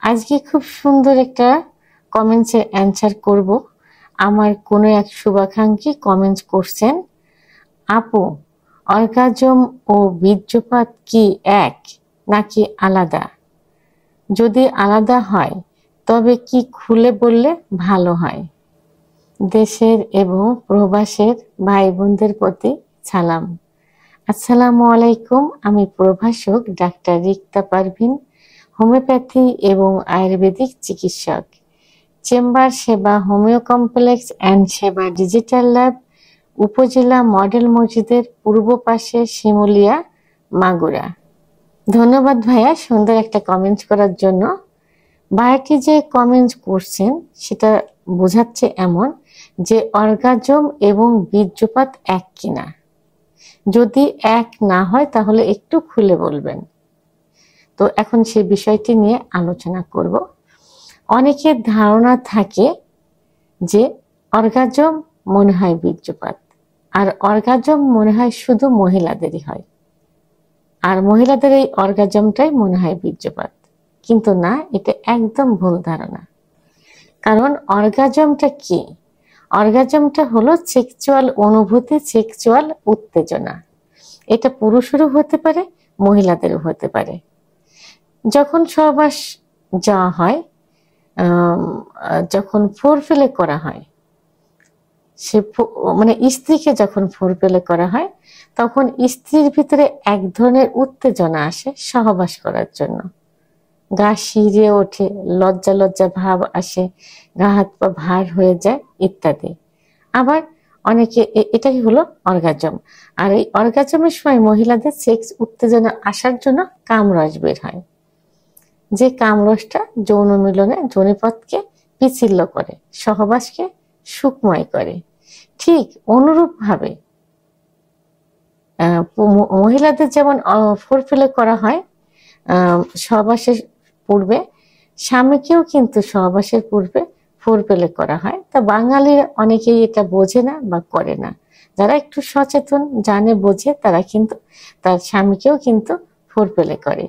আজকে খুব সুন্দর একটা কমেন্টসের অ্যান্সার করব। আমার কোনো এক শুভাকাঙ্ক্ষী কমেন্টস করছেন, আপু অর্গাজম ও বীর্যপাত কি এক নাকি আলাদা? যদি আলাদা হয় তবে কি খুলে বললে ভালো হয়? দেশের এবং প্রবাসের ভাই বোনদের প্রতি সালাম। আসসালামু আলাইকুম। আমি প্রভাষক ডাক্তার রিক্তা পারভিন, হোমিওপ্যাথি এবং আয়ুর্বেদিক চিকিৎসক, চেম্বার সেবা, হোমিও কমপ্লেক্স অ্যান্ড সেবা ডিজিটাল ল্যাব, উপজেলা মডেল মসজিদের পূর্ব পাশে, শিমুলিয়া, মাগুরা। ধন্যবাদ ভাইয়া সুন্দর একটা কমেন্ট করার জন্য। ভাইয়াটি যে কমেন্ট করছেন সেটা বোঝাচ্ছে এমন যে অর্গাজম এবং বীর্যপাত এক কিনা। যদি এক না হয় তাহলে একটু খুলে বলবেন। তো এখন সেই বিষয়টি নিয়ে আলোচনা করব। অনেকের ধারণা থাকে যে অর্গাজম মনে হয় বীর্যপাত, আর অর্গাজম মনে হয় শুধু মহিলাদেরই হয়, আর মহিলাদের এই অর্গাজমটাই মনে হয় বীর্যপাত। কিন্তু না, এটা একদম ভুল ধারণা। কারণ অর্গাজমটা কি? অর্গাজমটা হলো সেক্সুয়াল অনুভূতি, সেক্সুয়াল উত্তেজনা। এটা পুরুষেরও হতে পারে, মহিলাদেরও হতে পারে। যখন সহবাস যাওয়া হয়, যখন ফোরপ্লে করা হয়, সে মানে স্ত্রীকে যখন ফোরপ্লে করা হয়, তখন স্ত্রীর ভিতরে এক ধরনের উত্তেজনা আসে সহবাস করার জন্য। গা শিরে ওঠে, লজ্জা লজ্জা ভাব আসে, গা হাত পা ভার হয়ে যায় ইত্যাদি। আবার অনেকে এটাই হলো অর্গাজম। আর এই অর্গাজমের সময় মহিলাদের সেক্স উত্তেজনা আসার জন্য কামরস বের হয়, যে কামরসটা যৌন মিলনে যোনিপথকে পিচ্ছিল করে, সহবাসকে সুখময় করে। ঠিক অনুরূপভাবে মহিলাদের যেমন ফোরপ্লে করা হয় সহবাসের পূর্বে, স্বামীকেও কিন্তু সহবাসের পূর্বে ফোরপ্লে করা হয়। তা বাঙালির অনেকেই এটা বোঝে না বা করে না। যারা একটু সচেতন, জানে, বোঝে, তারা কিন্তু তার স্বামীকেও কিন্তু ফোরপ্লে করে।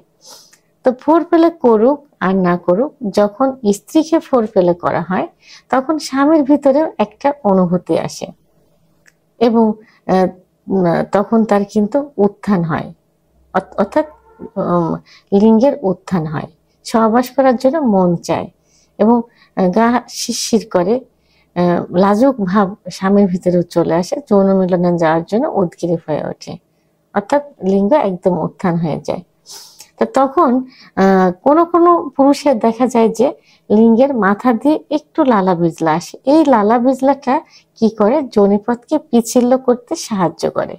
তো ফোরপ্লে করুক আর না করুক, যখন স্ত্রীকে ফোরপ্লে করা হয় তখন স্বামীর ভিতরেও একটা অনুভূতি আসে এবং তখন তার কিন্তু উত্থান হয়, অর্থাৎ লিঙ্গের উত্থান হয়, সহবাস করার জন্য মন চায় এবং গা শিরশির করে, লাজুক ভাব স্বামীর ভিতরেও চলে আসে, যৌন মিলনে যাওয়ার জন্য উদগ্রীব হয়ে ওঠে, অর্থাৎ লিঙ্গ একদম উত্থান হয়ে যায়। তো তখন কোনো কোনো পুরুষের দেখা যায় যে লিঙ্গের মাথা দিয়ে একটু লালা বিজলা আসে। এই লালা বিজলাটা কি করে? যোনিপথকে পিচ্ছিল করতে সাহায্য করে।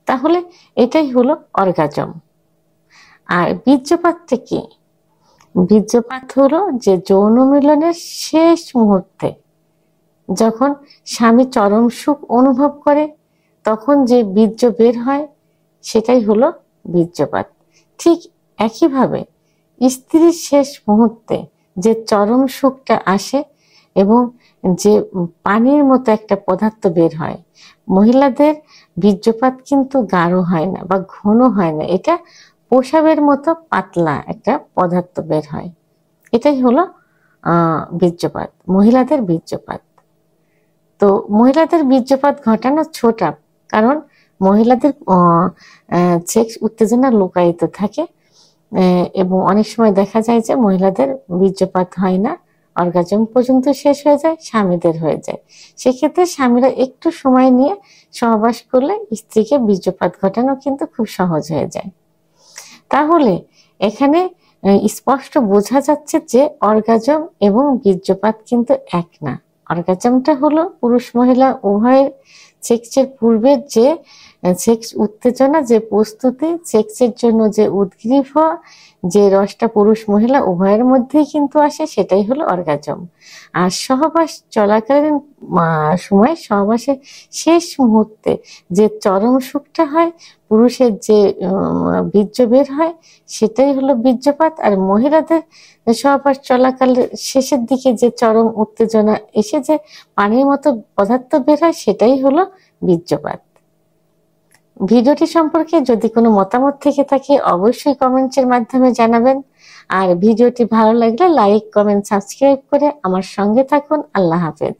তাহলে এটাই হলো অর্গাজম। আর বীর্যপাতটা কি? বীর্যপাত হলো যে যৌন মিলনের শেষ মুহূর্তে যখন স্বামী চরম সুখ অনুভব করে তখন যে বীর্য বের হয়, সেটাই হলো বীর্যপাত। ঠিক একইভাবে স্ত্রীর শেষ মুহূর্তে যে চরম সুখটা আসে এবং যে পানির মতো একটা পদার্থ বের হয়। মহিলাদের বীর্যপাত কিন্তু গাঢ় হয় না বা ঘন হয় না, এটা প্রসাবের মতো পাতলা একটা পদার্থ বের হয়। এটাই হলো বীর্যপাত, মহিলাদের বীর্যপাত। তো মহিলাদের বীর্যপাত ঘটানো ছোটা, কারণ মহিলাদের সেক্স উত্তেজনা লুকায়িত থাকে এবং অনেক সময় দেখা যায় যে মহিলাদের বীর্যপাত হয় না, অর্গাজম পর্যন্ত শেষ হয়ে যায়, স্বামীদের হয়ে যায়। সেক্ষেত্রে স্বামীরা একটু সময় নিয়ে সহবাস করলে স্ত্রীকে বীর্যপাত ঘটানো কিন্তু খুব সহজ হয়ে যায়। তাহলে এখানে স্পষ্ট বোঝা যাচ্ছে যে অর্গাজম এবং বীর্যপাত কিন্তু এক না। অর্গাজমটা হলো পুরুষ মহিলা উভয়ের সেক্সের পূর্বের যে সেক্স উত্তেজনা, যে প্রস্তুতি, সেক্সের জন্য যে উদ্গ্রীব হওয়া, যে রসটা পুরুষ মহিলা উভয়ের মধ্যেই কিন্তু আসে, সেটাই হলো অর্গাজম। আর সহবাস চলাকালীন সময়, সহবাসের শেষ মুহূর্তে যে চরম সুখটা হয়, পুরুষের যে বীর্য বের হয়, সেটাই হলো বীর্যপাত। আর মহিলাদের সহবাস চলাকালে শেষের দিকে যে চরম উত্তেজনা এসে যে পানির মতো পদার্থ বের হয়, সেটাই হলো বীর্যপাত। ভিডিওটি সম্পর্কে যদি কোনো মতামত থেকে থাকে অবশ্যই কমেন্টসের মাধ্যমে জানাবেন। আর ভিডিওটি ভালো লাগলে লাইক, কমেন্ট, সাবস্ক্রাইব করে আমার সঙ্গে থাকুন। আল্লাহ হাফেজ।